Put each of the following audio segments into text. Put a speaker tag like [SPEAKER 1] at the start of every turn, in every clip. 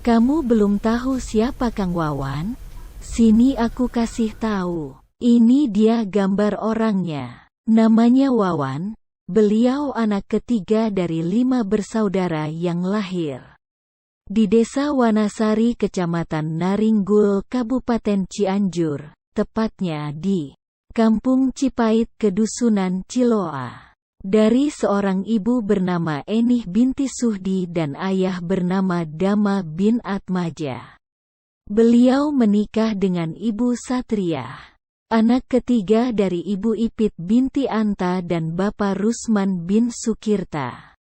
[SPEAKER 1] Kamu belum tahu siapa Kang Wawan? Sini aku kasih tahu. Ini dia gambar orangnya. Namanya Wawan. Beliau anak ketiga dari 5 bersaudara yang lahir di Desa Wanasari, Kecamatan Naringgul, Kabupaten Cianjur, tepatnya di Kampung Cipait, Kedusunan Ciloa. Dari seorang ibu bernama Enih binti Suhdi dan ayah bernama Dama bin Atmaja. Beliau menikah dengan Ibu Satria, anak ketiga dari Ibu Ipit binti Anta dan Bapak Rusman bin Sukirta.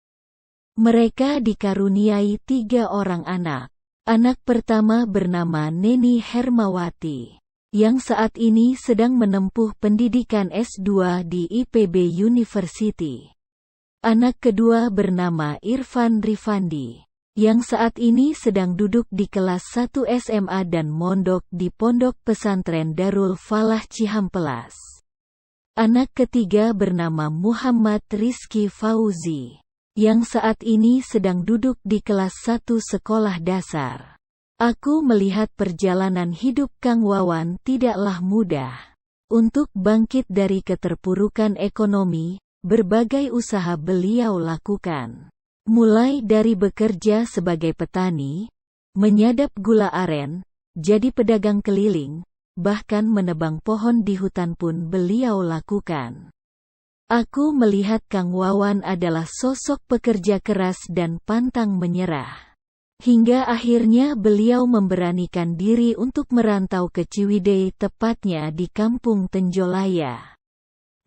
[SPEAKER 1] Mereka dikaruniai 3 orang anak. Anak pertama bernama Neni Hermawati, yang saat ini sedang menempuh pendidikan S2 di IPB University. Anak kedua bernama Irfan Rifandi, yang saat ini sedang duduk di kelas 1 SMA dan mondok di Pondok Pesantren Darul Falah Cihampelas. Anak ketiga bernama Muhammad Rizky Fauzi, yang saat ini sedang duduk di kelas 1 sekolah dasar. Aku melihat perjalanan hidup Kang Wawan tidaklah mudah. Untuk bangkit dari keterpurukan ekonomi, berbagai usaha beliau lakukan. Mulai dari bekerja sebagai petani, menyadap gula aren, jadi pedagang keliling, bahkan menebang pohon di hutan pun beliau lakukan. Aku melihat Kang Wawan adalah sosok pekerja keras dan pantang menyerah. Hingga akhirnya beliau memberanikan diri untuk merantau ke Ciwidey, tepatnya di Kampung Tenjolaya.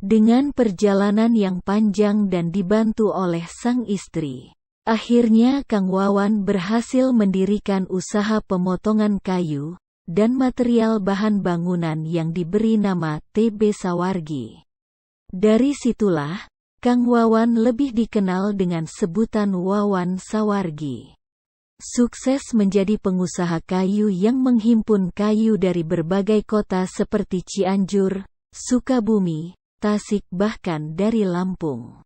[SPEAKER 1] Dengan perjalanan yang panjang dan dibantu oleh sang istri, akhirnya Kang Wawan berhasil mendirikan usaha pemotongan kayu dan material bahan bangunan yang diberi nama TB Sawargi. Dari situlah, Kang Wawan lebih dikenal dengan sebutan Wawan Sawargi. Sukses menjadi pengusaha kayu yang menghimpun kayu dari berbagai kota seperti Cianjur, Sukabumi, Tasik, bahkan dari Lampung.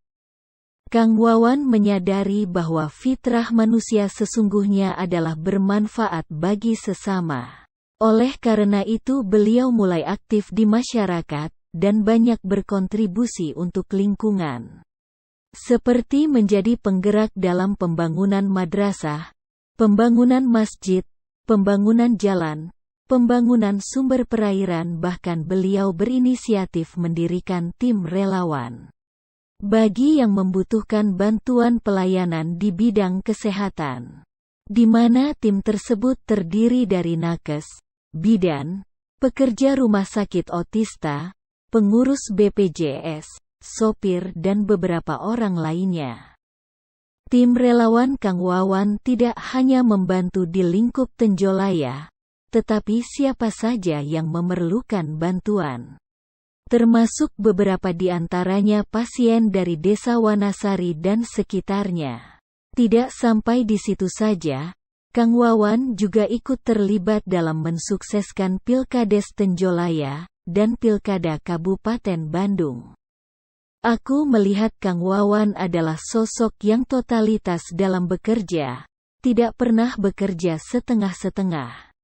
[SPEAKER 1] Kang Wawan menyadari bahwa fitrah manusia sesungguhnya adalah bermanfaat bagi sesama. Oleh karena itu beliau mulai aktif di masyarakat dan banyak berkontribusi untuk lingkungan. Seperti menjadi penggerak dalam pembangunan madrasah, pembangunan masjid, pembangunan jalan, pembangunan sumber perairan, bahkan beliau berinisiatif mendirikan tim relawan bagi yang membutuhkan bantuan pelayanan di bidang kesehatan, di mana tim tersebut terdiri dari nakes, bidan, pekerja rumah sakit otista, pengurus BPJS, sopir dan beberapa orang lainnya. Tim relawan Kang Wawan tidak hanya membantu di lingkup Tenjolaya, tetapi siapa saja yang memerlukan bantuan. Termasuk beberapa di antaranya pasien dari Desa Wanasari dan sekitarnya. Tidak sampai di situ saja, Kang Wawan juga ikut terlibat dalam mensukseskan Pilkades Tenjolaya dan Pilkada Kabupaten Bandung. Aku melihat Kang Wawan adalah sosok yang totalitas dalam bekerja, tidak pernah bekerja setengah-setengah.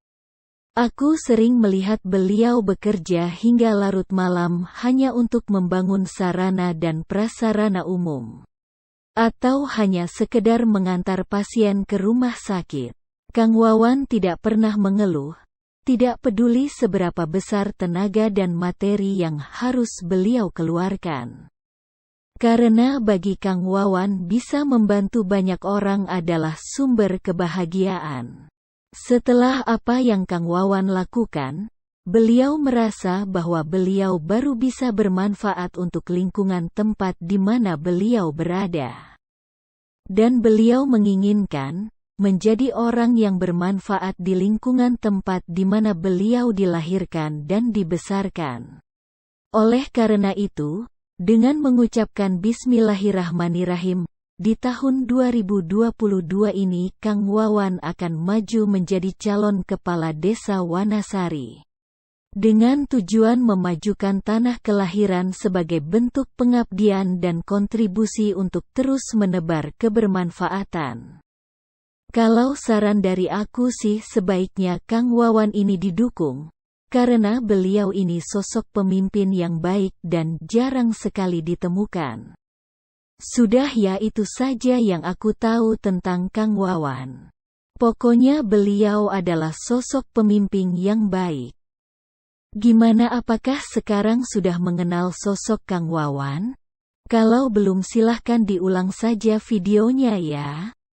[SPEAKER 1] Aku sering melihat beliau bekerja hingga larut malam hanya untuk membangun sarana dan prasarana umum, atau hanya sekedar mengantar pasien ke rumah sakit. Kang Wawan tidak pernah mengeluh, tidak peduli seberapa besar tenaga dan materi yang harus beliau keluarkan. Karena bagi Kang Wawan bisa membantu banyak orang adalah sumber kebahagiaan. Setelah apa yang Kang Wawan lakukan, beliau merasa bahwa beliau baru bisa bermanfaat untuk lingkungan tempat di mana beliau berada. Dan beliau menginginkan menjadi orang yang bermanfaat di lingkungan tempat di mana beliau dilahirkan dan dibesarkan. Oleh karena itu, dengan mengucapkan Bismillahirrahmanirrahim, di tahun 2022 ini Kang Wawan akan maju menjadi calon kepala Desa Wanasari. Dengan tujuan memajukan tanah kelahiran sebagai bentuk pengabdian dan kontribusi untuk terus menebar kebermanfaatan. Kalau saran dari aku sih sebaiknya Kang Wawan ini didukung, karena beliau ini sosok pemimpin yang baik dan jarang sekali ditemukan. Sudah ya, itu saja yang aku tahu tentang Kang Wawan. Pokoknya beliau adalah sosok pemimpin yang baik. Gimana, apakah sekarang sudah mengenal sosok Kang Wawan? Kalau belum silahkan diulang saja videonya ya.